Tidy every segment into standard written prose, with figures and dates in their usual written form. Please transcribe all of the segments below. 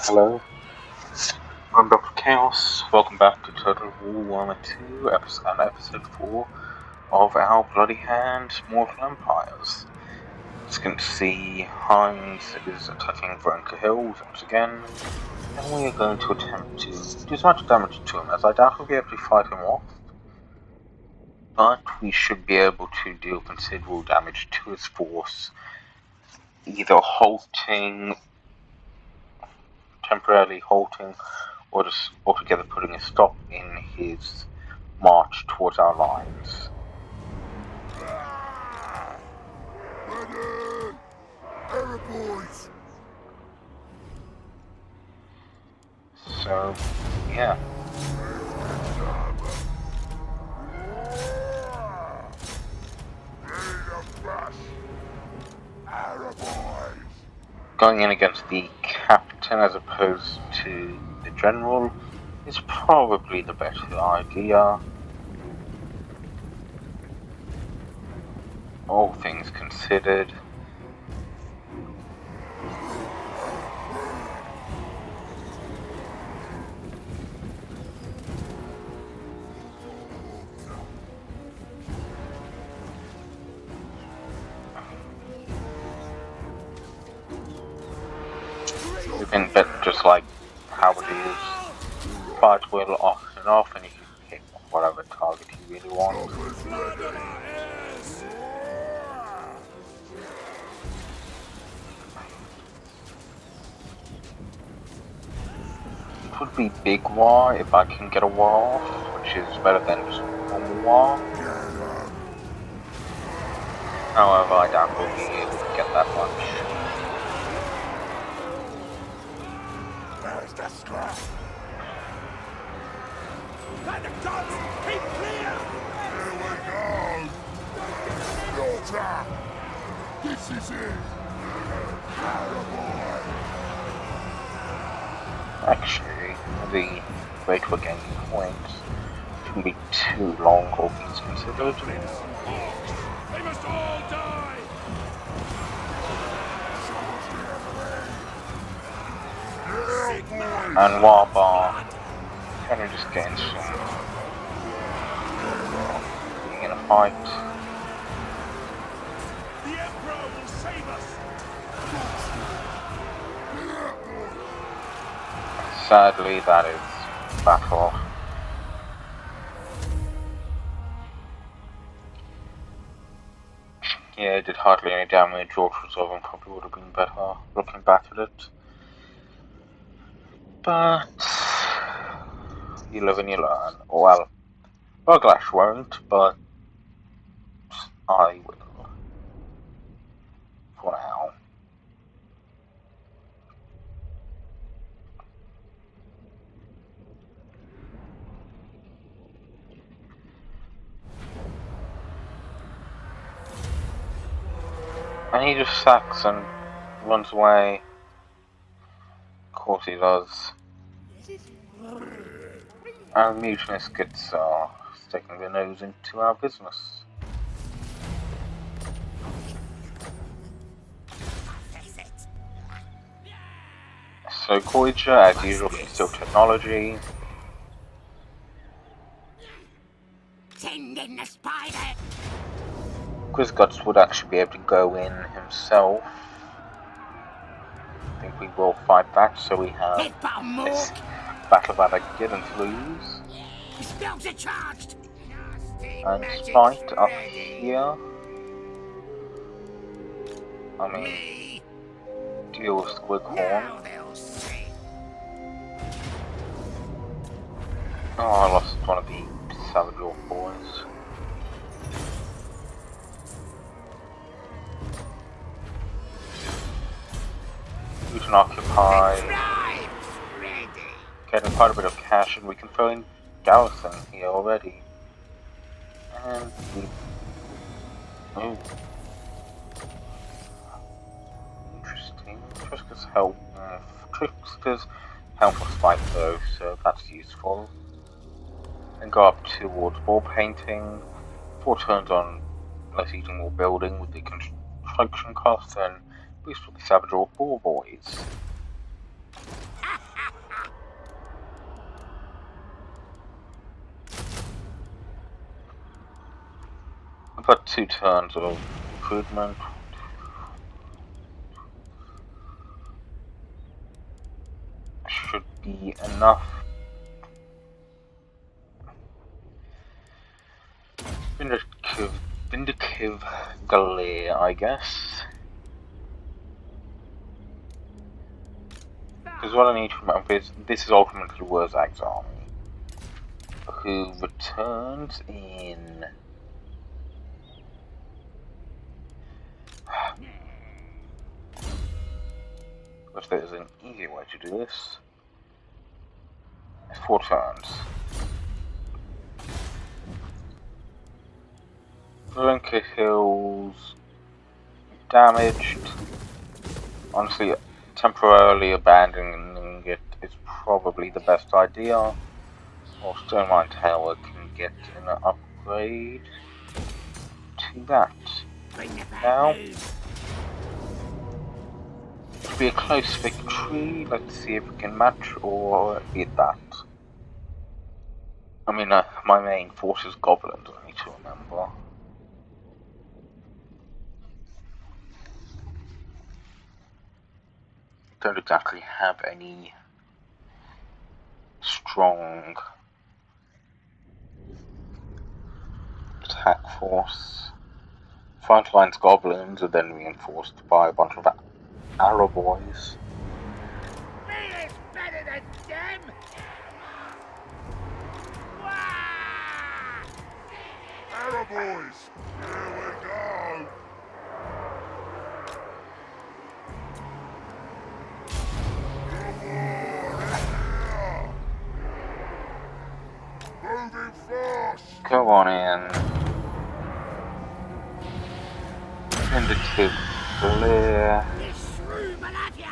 Hello, I'm Dr. Chaos. Welcome back to TWW2 episode 4 of our bloody Handz Mortal Empires. As you can see, Handz is attacking Veronica Hills once again, and we are going to attempt to do as much damage to him as I doubt we'll be able to fight him off. But we should be able to deal considerable damage to his force, either temporarily halting, or just altogether putting a stop in his march towards our lines. So, yeah. Going in against the captain as opposed to the general is probably the better idea. All things considered. You can bet just like how it is. Fight well off and you can hit whatever target you really want. It would be big Waaagh if I can get a Waaagh off, which is better than just normal Waaagh. However, I doubt we'll be able to get that much. The scrap. Let the gods be clear! Here we go! Water! This is it! Actually, the rate we're gaining points shouldn't be too long, all things considered. They must all die! And Waaagh kind of just getting some being in a fight. The Emperor will save us! Sadly, that is battle. Yeah, it did hardly any damage. George resolving probably would have been better looking back at it. But you live and you learn. Well, Waaagh won't, but I will. For now. And he just sacks and runs away. Of course he does. And the mutinous gets sticking their nose into our business. So Voyager, as usual, can steal technology. Send in the spider! Quizguts would actually be able to go in himself. I think we will fight that, so we have this battle that I didn't lose. Spells are charged! And Spite up here. I mean, deal with Squighorn. Oh, I lost one of the Savage Orc boys. We can occupy. Getting quite a bit of cash, and we can throw in Garrison here already. And we. Oh. Interesting. Triska's help. Triska's helpful spike though, so that's useful. And go up towards wall painting. 4 turns on less eating more building with the construction costs, and boost with the Savage Orc Boar boys. We've got 2 turns of improvement. Should be enough. Vindicative Galea, I guess. Because what I need to remember is this is ultimately Waagh's army, who returns in. If there's an easier way to do this, 4 turns. Blinker Hills damaged. Honestly, temporarily abandoning it is probably the best idea. Or Stone Mine Tower can get an upgrade to that. Now, it'll be a close victory. Let's see if we can match or beat that. I mean, my main force is goblins, I need to remember. Don't exactly have any strong attack force. Frontline's goblins are then reinforced by a bunch of arrow boys. Me is better than them! Arrow boys, here we go. Moving fast. Go on in. Vindicative Galea. This shrew will have ya!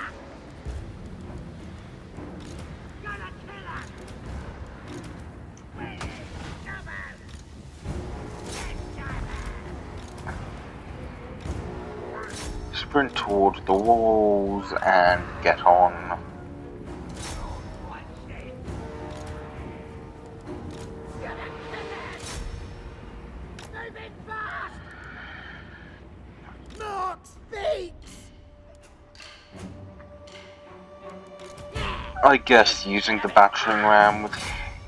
Gonna kill her! Where is cover? Get cover! Sprint towards the walls and get on. I guess using the battering ram with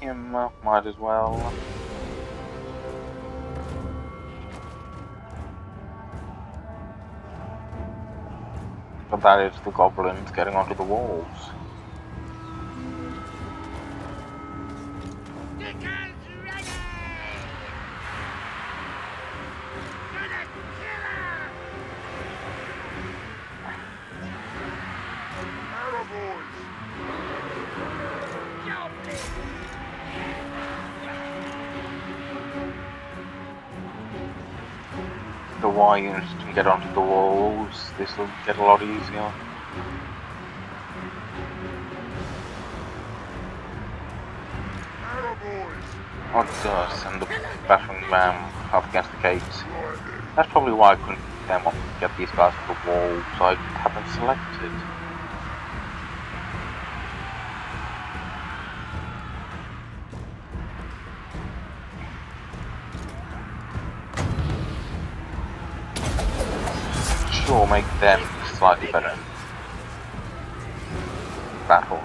him might as well. But that is the goblins getting onto the walls. The Y units can get onto the walls. This will get a lot easier. What does send the battering ram up against the gates? That's probably why I couldn't get these guys to the wall, so I haven't selected. Sure, make them slightly better in battle.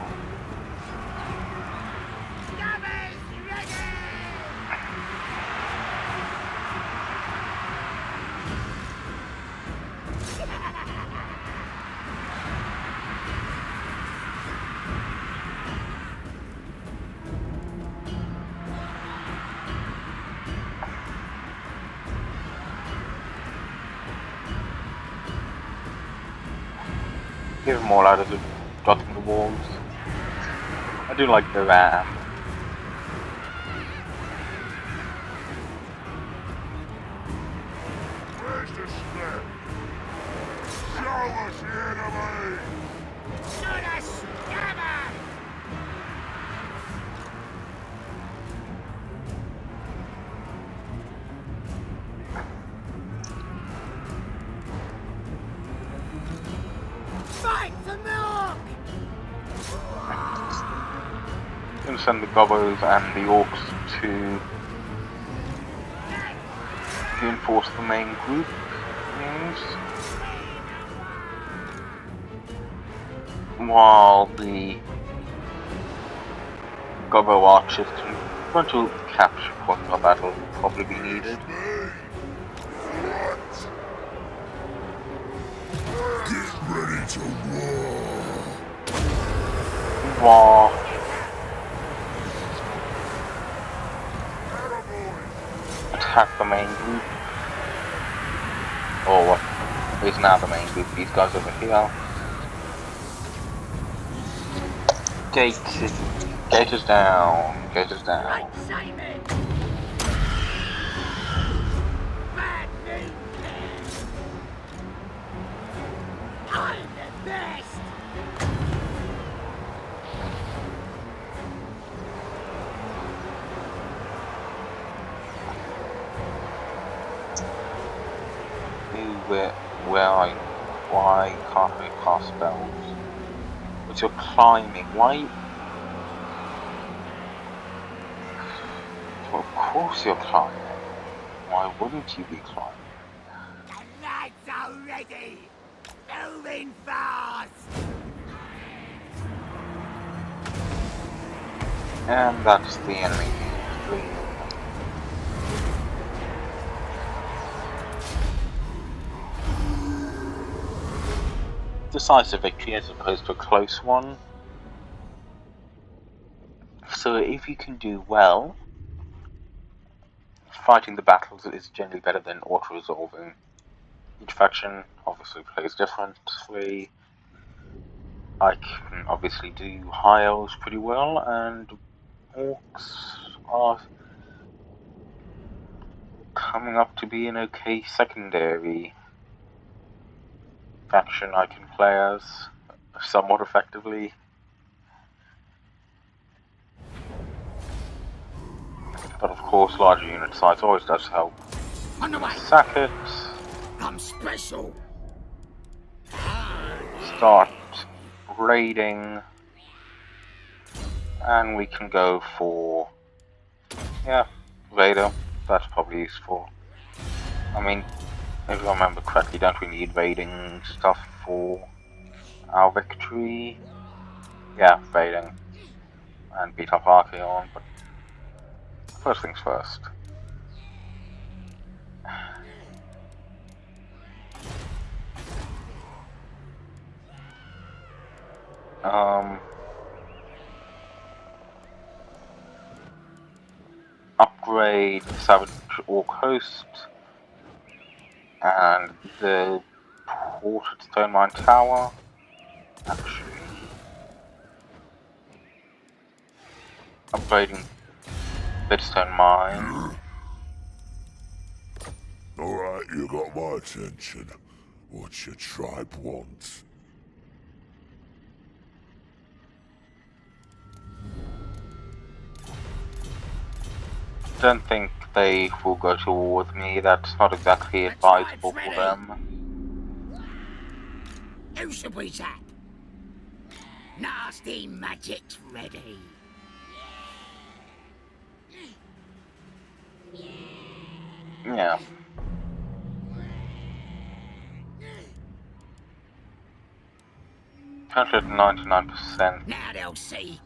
Give them all out of the dotting the walls. I do like the ram. Where's the snap? Show us the enemy! Not a scammer! Fight for milk! I'm gonna send the gobbos and the orcs to reinforce the main group moves, while the Gobbo archers can run to the capture point, but that'll probably be needed. Get ready to war. Waaagh attack the main group, or what is now the main group, these guys over here. Gate is down, gate is down. Right, Simon. Bad news. I'm the best. Why can't we cast spells? But you're climbing, why? Well, of course you're climbing. Why wouldn't you be climbing? The lads are ready. Moving fast. And that's the enemy. 3. Decisive victory as opposed to a close one. So if you can do well, fighting the battles is generally better than auto-resolving. Each faction obviously plays differently. I can obviously do high elves pretty well, and orcs are coming up to be an okay secondary faction I can play as somewhat effectively. But of course, larger unit size always does help. On the way. Sack it. I'm special. Start raiding. And we can go for... yeah, Vader. That's probably useful. I mean, if I remember correctly, don't we need raiding stuff for our victory? Yeah, raiding. And beat up Archeon, but first things first. Upgrade the Savage Orc Host and the Ported Stone Mine Tower. Actually, upgrading Bitstone Mine. Alright, you got my attention. What your tribe wants. Don't think they will go to war with me. That's not exactly advisable for them. Who should we zap? Nasty magic's ready. Yeah. Currently at 99%. Now they'll see.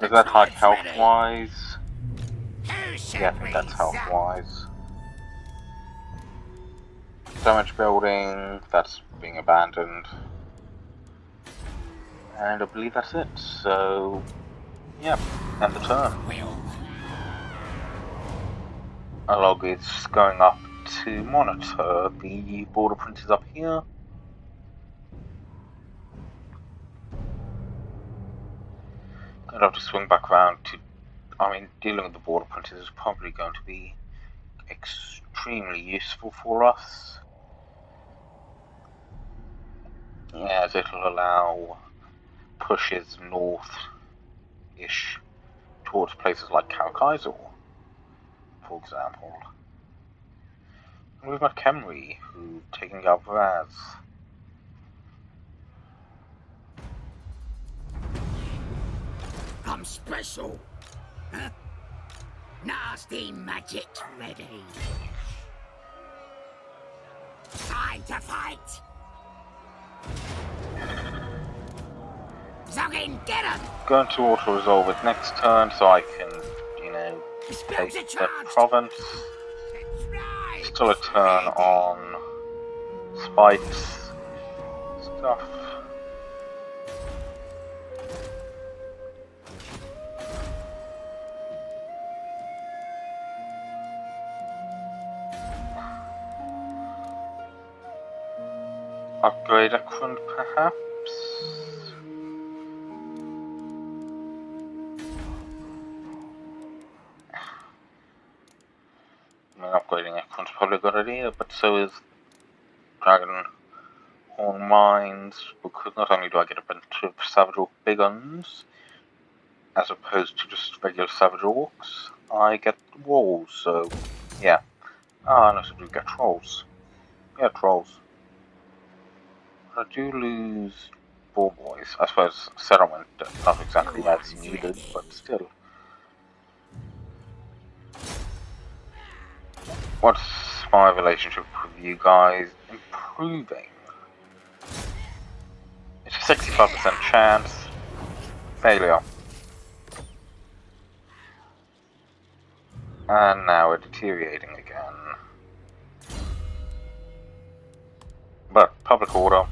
Is that high health wise? Who should Yeah, I think we that's health zap? wise. Damage building, that's being abandoned. And I believe that's it. So, yeah, end the turn. Will. A log is going up to monitor the border printers up here. And I'll have to swing back around to... I mean, dealing with the border printers is probably going to be extremely useful for us. As it'll allow pushes north-ish towards places like Karaz-a-Karak, for example. And we've got Khemri, who taking out Raz. I'm special. Huh? Nasty magic's ready. time to fight. Zoggin, get him! Going to auto resolve it next turn so I can, you know, take the province. Still a turn on Spike's stuff. Upgrade a Quint, perhaps? I mean, upgrading a Quint's probably a good idea, but so is Dragon Horn Mines, because not only do I get a bunch of Savage Orc big guns, as opposed to just regular Savage Orcs, I get walls, so yeah. Ah, and I also do get trolls. Yeah, trolls. I do lose Ball Boys. I suppose Settlement, not exactly as needed, but still. What's my relationship with you guys? Improving. It's a 65% chance. Failure. And now we're deteriorating again. But, public order.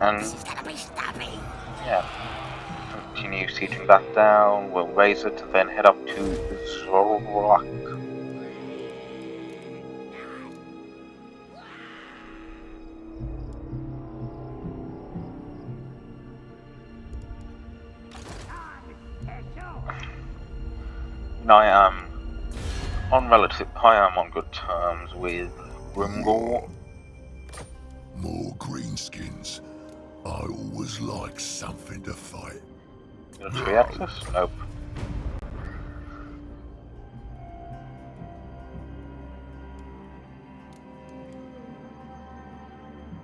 And yeah, continue sieging that down, we'll raise it, then head up to Waaagh. I am on good terms with Grimgor. More greenskins. I always like something to fight. Military access? Nope.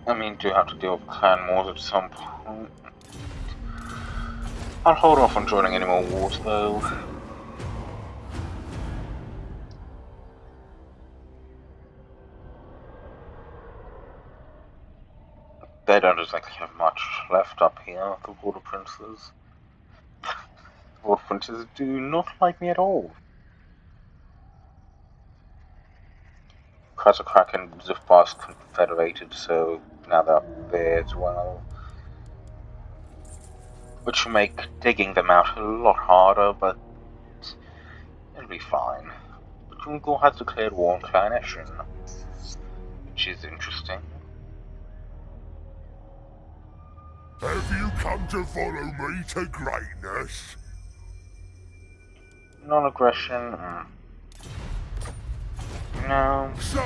I mean, do have to deal with clan wars at some point. I'll hold off on joining any more wars though. They don't exactly have much left up here, the Water Princes. The Water Princes do not like me at all. Karaz-a-Karak and Zufbar's confederated, so now they're up there as well. Which will make digging them out a lot harder, but it'll be fine. But Grimgor has declared war on Clan Eshin, which is interesting. Have you come to follow me to greatness? Non-aggression. No. So,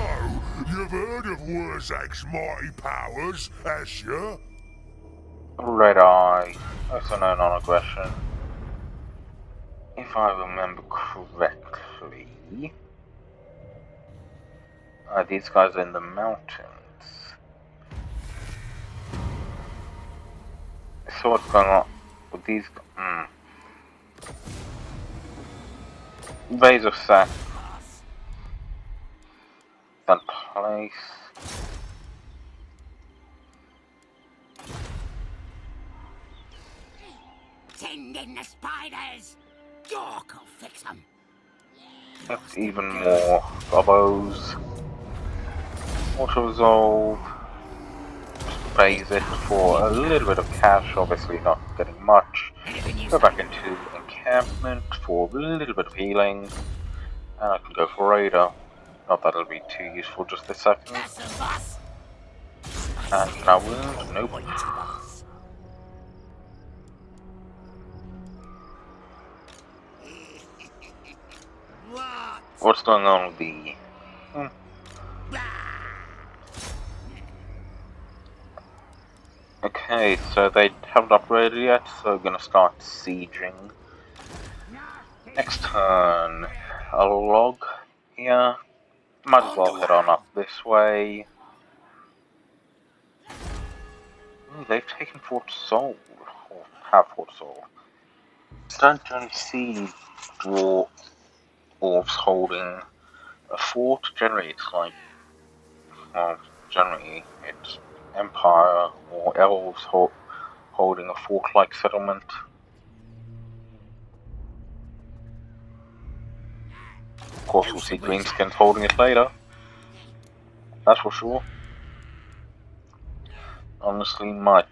you've heard of Waagh's mighty powers, has you? Red Eye. Also no non-aggression. If I remember correctly, these guys are in the mountains. So what's going on with these? Bays of Sack. That place. Send in the spiders. York will fix them. That's even more gobos. Auto resolve. Raise it for a little bit of cash, obviously not getting much. Go back into encampment for a little bit of healing. And I can go for Raider. Not that it'll be too useful just this second. And can I wound? Nope. What's going on with the... Okay, so they haven't upgraded yet, so we're gonna start sieging. Next turn, a log here. Might as well head on up this way. Ooh, they've taken Fort Soul, or have Fort Soul. don't generally see dwarves holding a fort. Generally, it's like, well, generally it's Empire or elves holding a fort-like settlement. Of course, we'll see greenskins holding it later. That's for sure. Honestly, might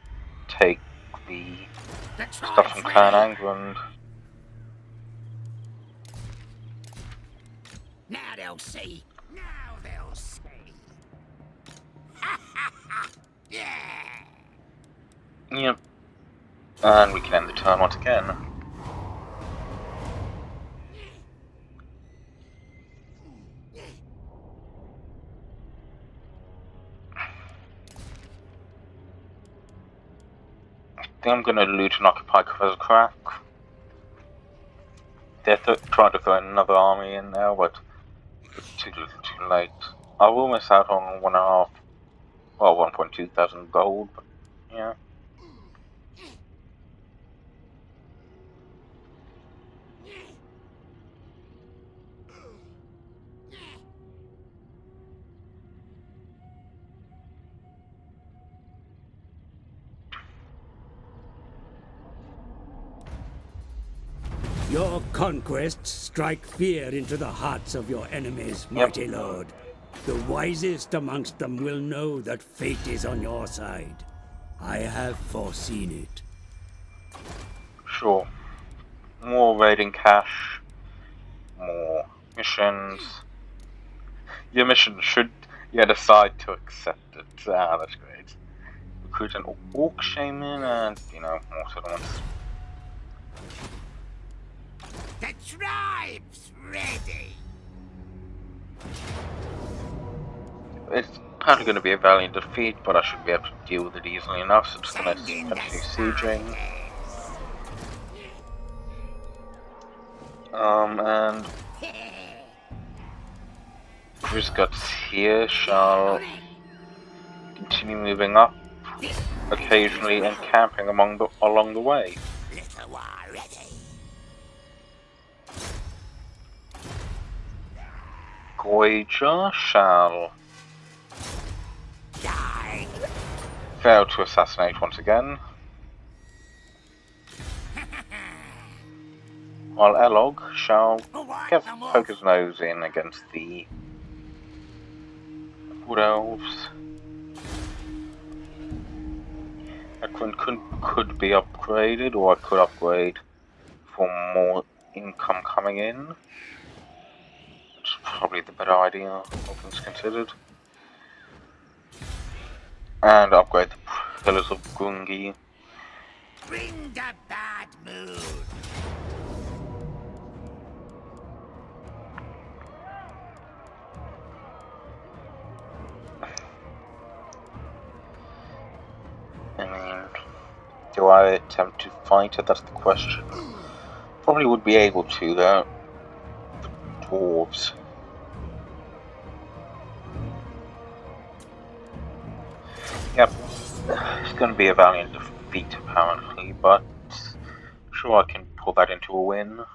take the stuff from Clan England. Now they'll see. Now they'll see. Yeah. Yep. And we can end the turn once again. I think I'm gonna loot and occupy Karaz-a-Karak. They're trying to throw another army in there, but it's too late. I will miss out on 1.2 thousand gold, but yeah. Your conquests strike fear into the hearts of your enemies, mighty lord. The wisest amongst them will know that fate is on your side. I have foreseen it. Sure. More raiding cash, more missions. Your mission should decide to accept it. Ah, that's great. Recruit an orc shaman and, more settlements. The tribe's ready. It's probably going to be a valiant defeat, but I should be able to deal with it easily enough, so I'm just going to continue sieging. And Grisguts here shall continue moving up, occasionally encamping along the way. Goija shall fail to assassinate once again, while Elog shall poke his nose in against the Wood Elves. Ekron could be upgraded, or I could upgrade for more income coming in. Which is probably the better idea, all things considered. And upgrade the Pillars of Gungi. Bring the bad mood. I mean, do I attempt to fight it? That's the question. Probably would be able to, though. The dwarves. Yep. It's going to be a valiant defeat, apparently, but sure I can pull that into a win.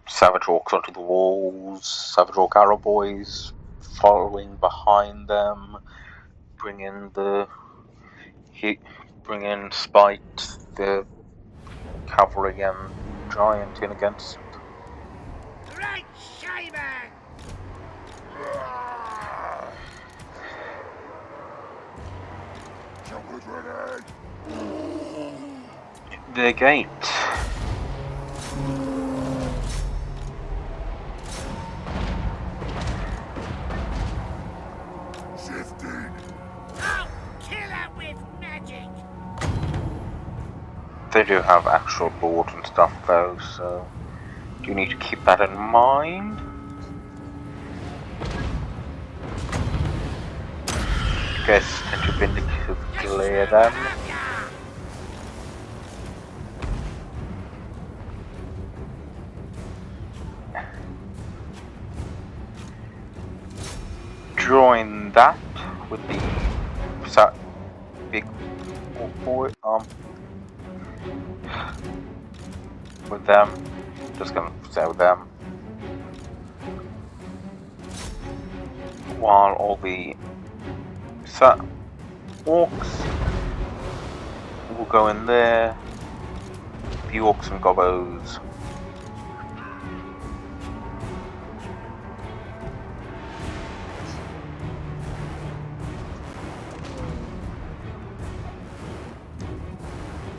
Savage Orcs onto the walls, Savage Orc Arrow Boys following behind them, bring in Spite, the cavalry and giant in against. Right, shaman! The gate. They do have actual boards and stuff though, so you need to keep that in mind. Guess tend to vindictive clear them. Join that with the big for with them. Just gonna stay with them. While all the orcs will go in there. The orcs and gobbos.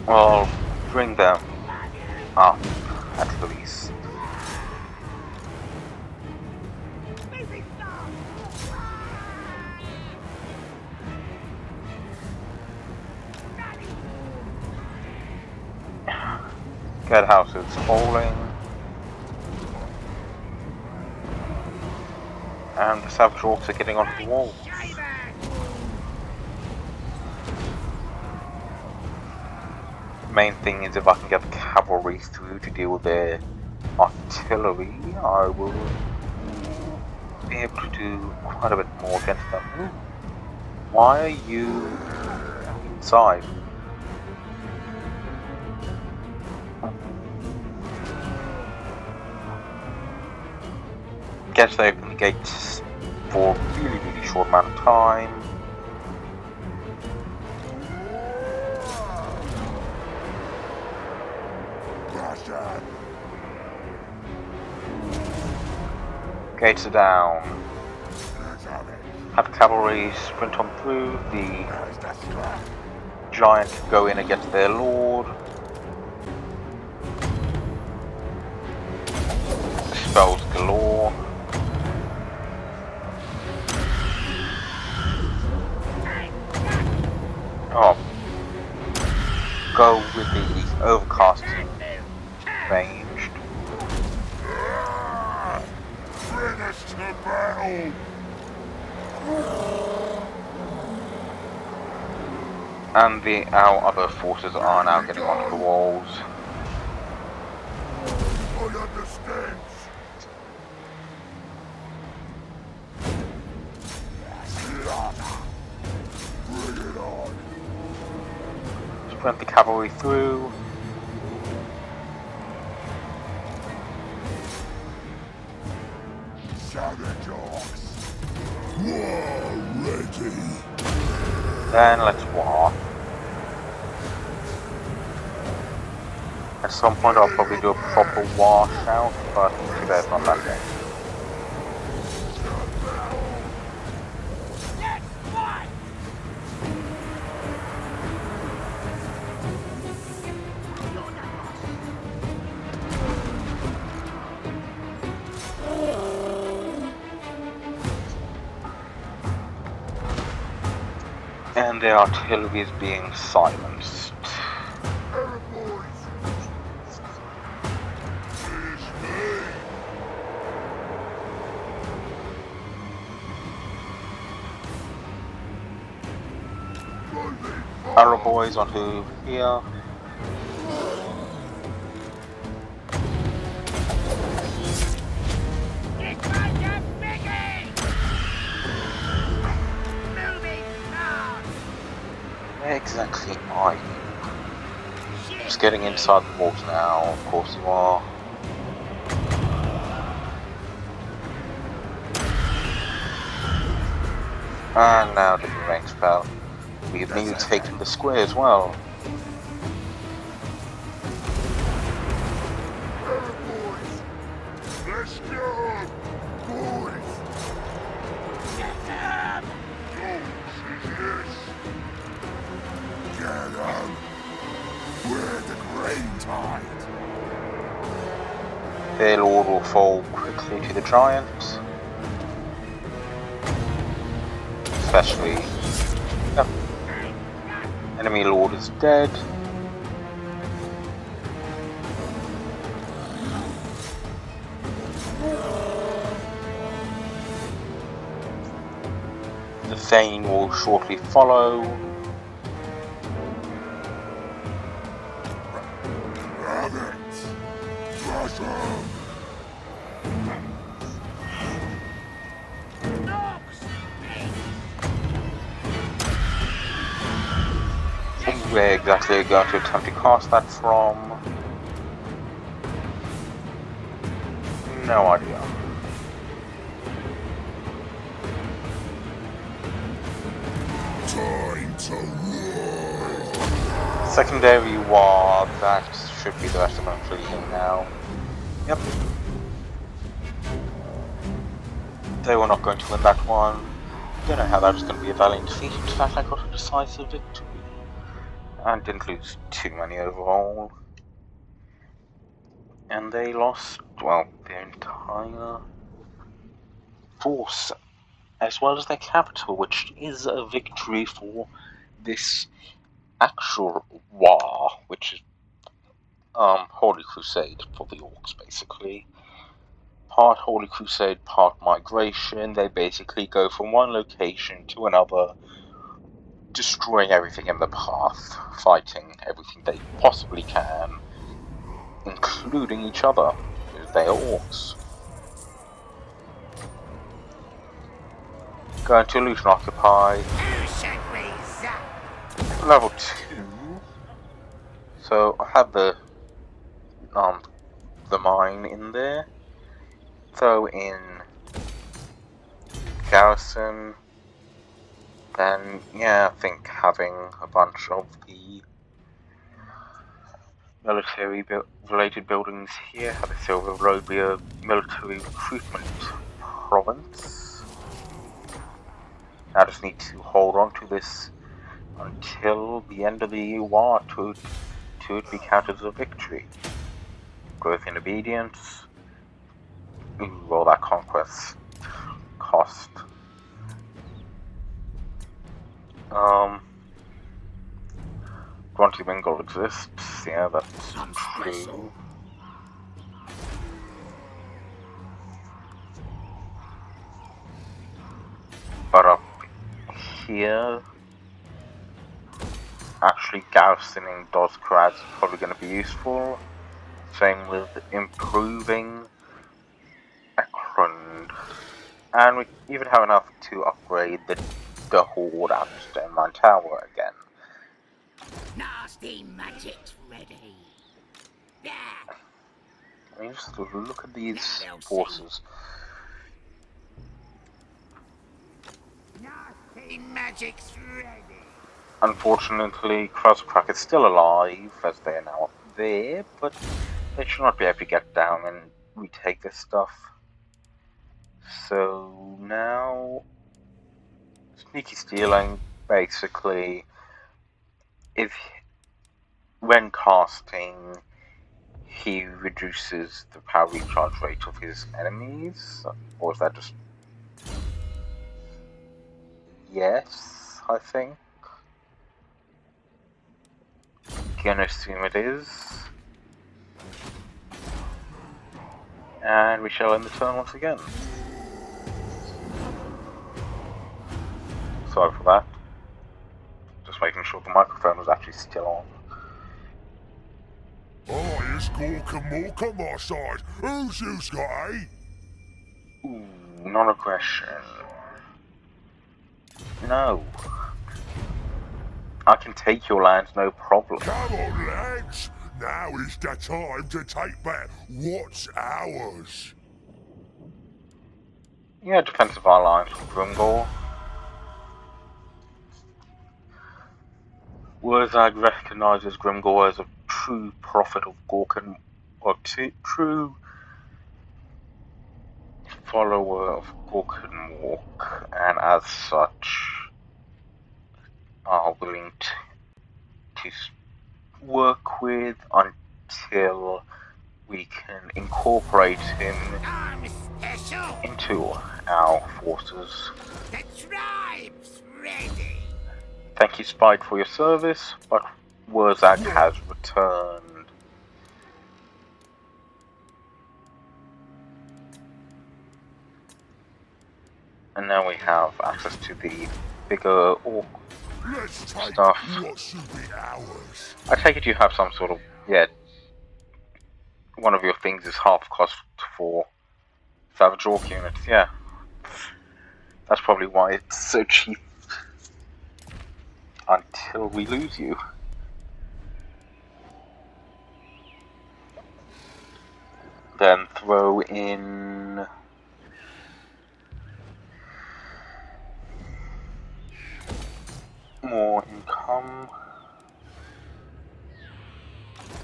I'll bring them up at least. Get houses falling. And the savage orcs are getting onto the wall. Main thing is if I can get the cavalry through to deal with their artillery, I will be able to do quite a bit more against them. Ooh. Why are you inside? Guess they open the gates for a really short amount of time. Gates are down. Have the cavalry sprint on through. The giant go in against their lord. Spells galore. Oh. Go with the overcast ranged. Bring us to battle! And our other forces are now getting onto the walls. I understand. Bring it on. Sprint the cavalry through. Savage orcs. War ready. Then let's war. At some point I'll probably do a proper war shout, but today it's not that day. And the artillery is being silenced. Arrow boys onto here. Where exactly are you? Just getting inside the walls now, of course you are. And now the rank spell. We've nearly taken the square as well. Let's go, boys. Get out. We're the grain tide. Their lord will fall quickly to the giant. Especially... Yep. Enemy lord is dead. The Thane will shortly follow. Rabbits. Rush 'em. Where exactly are you going to attempt to cast that from? No idea. Time to roar. Secondary Waaagh, that should be the rest of them completing now. Yep. They were not going to win that one. Don't know how that was going to be a valiant defeat. In fact, I got a decisive victory. And didn't lose too many overall. And they lost, well, their entire force, as well as their capital, which is a victory for this actual Waaagh, which is Holy Crusade for the Orcs, basically. Part Holy Crusade, part migration. They basically go from one location to another, destroying everything in the path, fighting everything they possibly can, including each other, because they are Orcs. Going to Illusion Occupy. Level 2. So I have the mine in there. Throw in garrison. Then yeah, I think having a bunch of the military related buildings here. Have a Silver Robia military recruitment province. I just need to hold on to this until the end of the war to it be counted as a victory. Growth in obedience. Ooh, all that conquest cost. Grunty Bengal exists, yeah, that's true. But up here, actually garrisoning Karaz is probably going to be useful. Same with improving Ekrund. And we even have enough to upgrade the Horde at Stone Mine Tower again. Nasty magic's ready. Yeah. I mean, just look at these forces. Nasty magic's ready. Unfortunately, Karaz-a-Karak is still alive, as they are now up there, but they should not be able to get down and retake this stuff. So now, sneaky stealing, basically, when casting, he reduces the power recharge rate of his enemies, or is that just... Yes, I think. Gonna assume it is. And we shall end the turn once again. Sorry for that. Just making sure the microphone was actually still on. Oh, it's Gork and Mork on my side. Who's you, Scotty? Ooh, non-aggression. No. I can take your lands, no problem. Come on, lads. Now is the time to take back what's ours. Yeah, defensive alliance with Grimgor. Waaagh recognizes Grimgor as a true prophet of Gork or true follower of Gork and Mork, and as such are willing to work with until we can incorporate him into our forces. The tribe's ready. Thank you, Spike, for your service, but Waaagh has returned. And now we have access to the bigger orc stuff. What should be ours? I take it you have some sort of, yeah, one of your things is half cost for Savage Orc units, yeah. That's probably why it's so cheap. Until we lose you. Then throw in more income.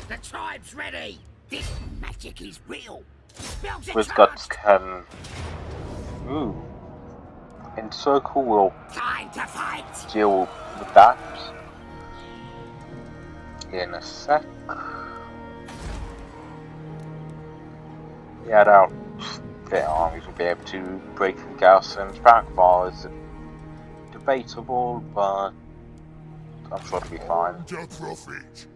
The tribe's ready. This magic is real. Spells With are guts trust. can. Ooh. Encircle will Time to fight. deal with that in a sec. Yeah, I doubt their armies will be able to break through Garrison's back bars. Debatable, but I'm sure it'll be fine. The prophet.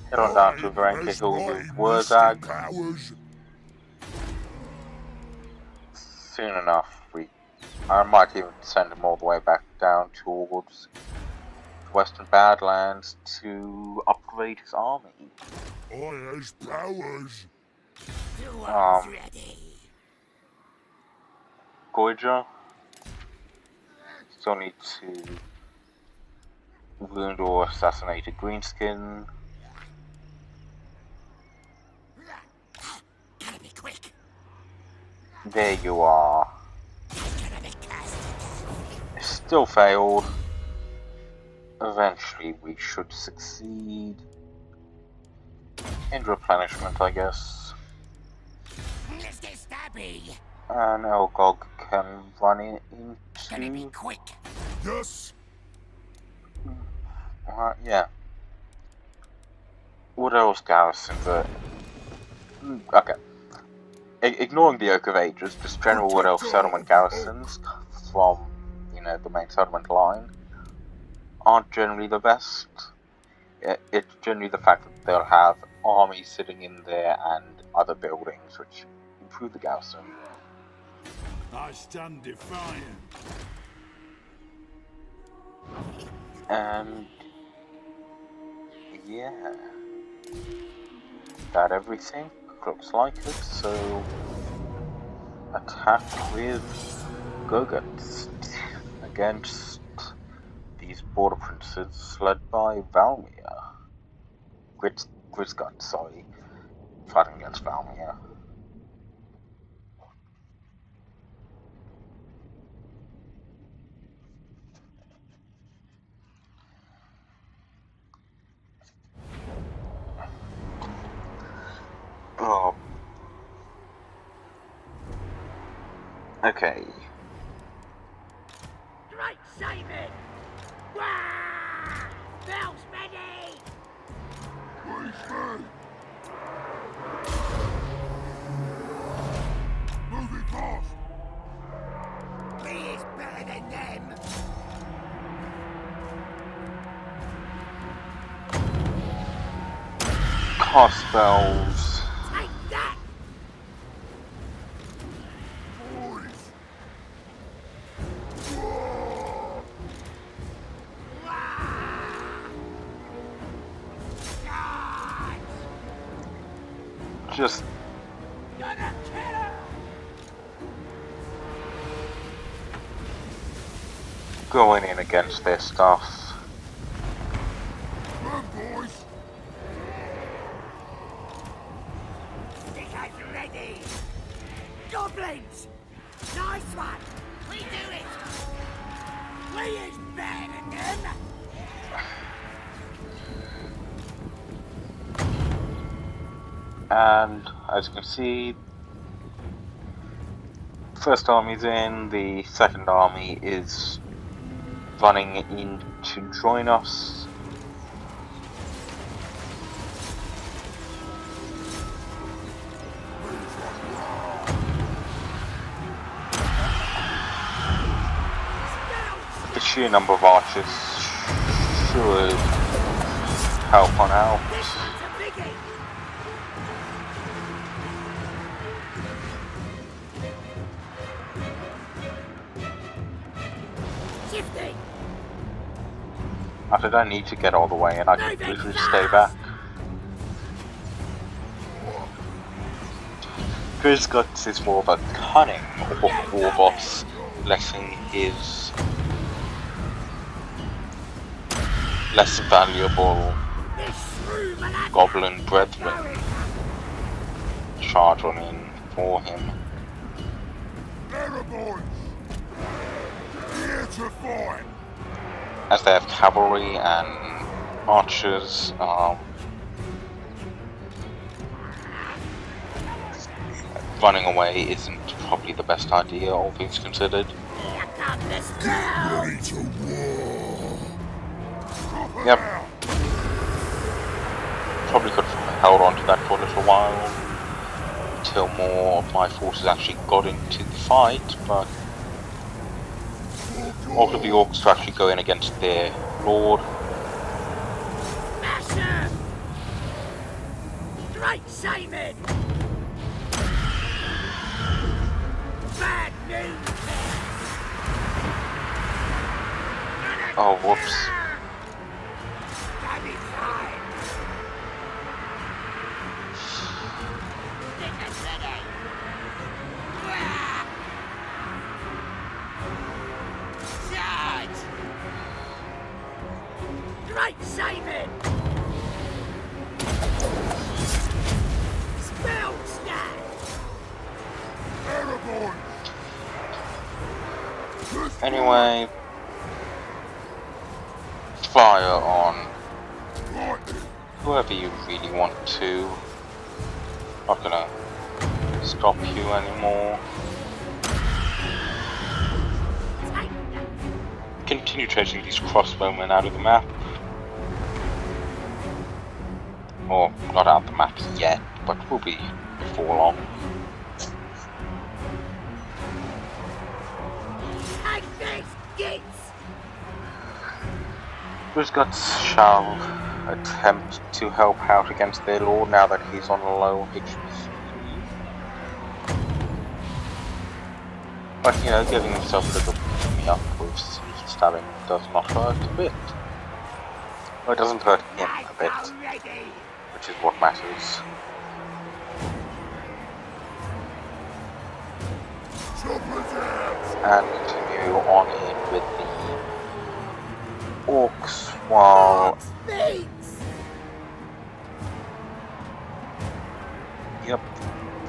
Head on down to Varenka Hill with Waaagh. Powers. Soon enough, I might even send him all the way back down towards the Western Badlands to upgrade his army. I has powers. You are ready. Goija. Still need to wound or assassinate a greenskin. Gotta be quick. There you are. Gotta be cast. Still failed. Eventually we should succeed. In replenishment, I guess. Mr. Stabby. And Elgog can run it Gotta be into... quick. Yes. yeah. What else garrisons are... Okay. Ignoring the Oak of Ages, just general Wood Elf settlement garrisons from, the main settlement line aren't generally the best. It's generally the fact that they'll have armies sitting in there and other buildings which improve the garrison. I stand defiant. And yeah, that everything looks like it. So attack with Goguts against these border princes led by Valmir. Grisgut, sorry, fighting against Valmir. Oh. Okay. Great saving. Waaagh! Bells ready. Moving fast. We is better than them. Cast spells. Take that. Boys. Just Gonna kill her. going in against their stuff. Come on, boys. Stickers ready. Goblins. Nice one. We do it. We is better than them. And as you can see, first army's in, the second army is running in to join us. The sheer number of archers should help on out. This one's a biggie. Shifting. I don't need to get all the way in, I can literally stay back. Grisguts is more of a cunning war boss, letting his less valuable This shrew will have goblin brethren charge on in for him. Better boys! Here to fight! As they have cavalry and archers, running away isn't probably the best idea, all things considered. Here comes the Get spell! ready to war! Yep. Probably could have held on to that for a little while until more of my forces actually got into the fight, but all of the orcs to actually go in against their lord. Smash him! Great Simon! Bad news! Oh, whoops. That is fine! Take a city! Charge! Great Simon! Spell stack! Better boys! Anyway, fire on Lightning! whoever you really want to. Not gonna stop you anymore. Continue chasing these crossbowmen out of the map. Or not out of the map yet, but will be before long. Take this, gits! Guts shall attempt to help out against their lord now that he's on a low HP. But you know, giving himself a little me up with stabbing does not hurt a bit. Well, it doesn't hurt him a bit, which is what matters. And continue on in with the orcs while... Yep,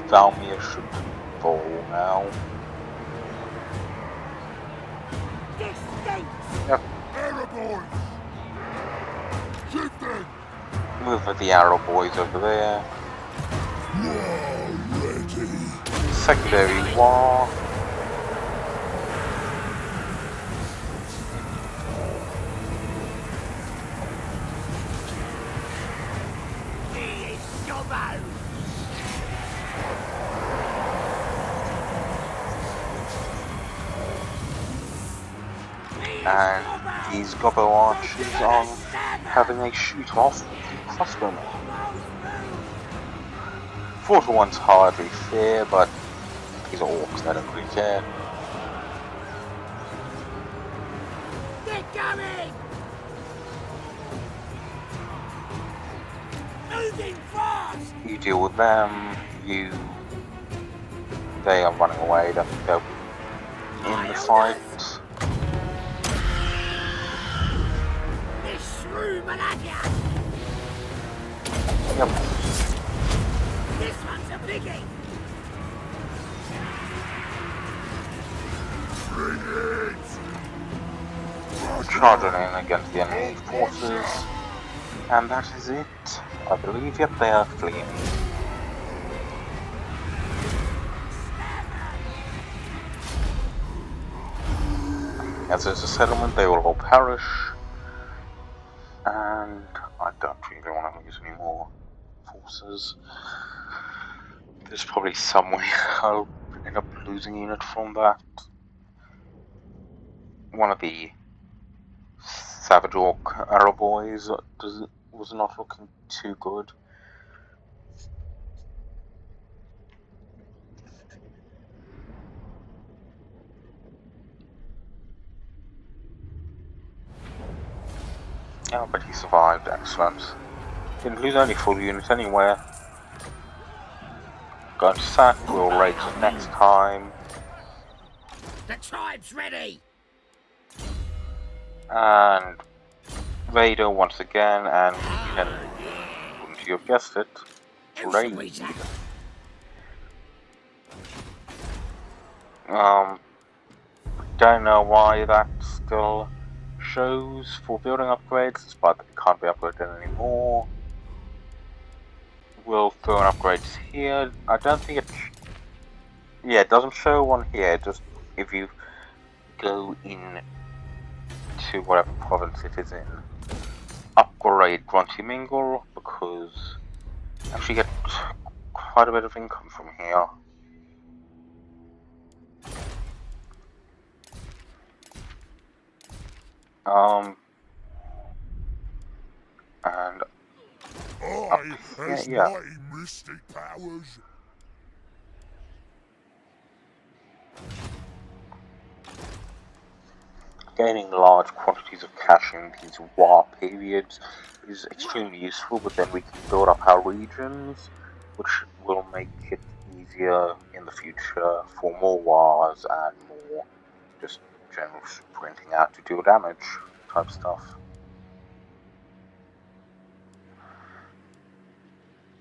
Valmir should fall now. Yep. Better boys! Shifting! Move with the arrow boys over there. War ready! Secondary war. And these gobbo archers are having a shoot off with the crossbowmen. 4 to 1's hardly fair, but these are orcs, they don't really care. They're coming! Moving fast! You deal with them, they are running away, don't think they'll be in the fight. Yep. This one's a biggie! Bring it! Charging in against the enemy forces. And that is it. I believe, yep, they are fleeing. As there's a settlement, they will all perish. And I don't really want to lose any more forces. There's probably some way I'll end up losing unit from that. One of the Savage Orc Arrow Boys was not looking too good. Yeah, but he survived, excellent. Didn't lose any full units anywhere. Going to sack, we'll raid next time. The tribe's ready! And Vader once again, and wouldn't you have guessed it, raid. Don't know why that still shows for building upgrades, despite that it can't be upgraded anymore. We'll throw in upgrades here. I don't think it... Yeah, it doesn't show one here, just if you go in to whatever province it is in. Upgrade Grunty Mingle, because you actually get quite a bit of income from here. And I has yeah. mighty mystic powers. Gaining large quantities of cash in these war periods is extremely useful, but then we can build up our regions, which will make it easier in the future for more wars and more just general sprinting out to deal damage type stuff.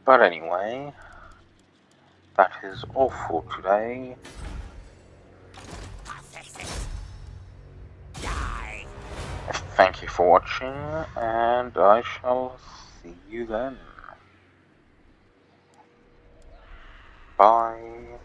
But anyway, that is all for today. Thank you for watching, and I shall see you then. Bye.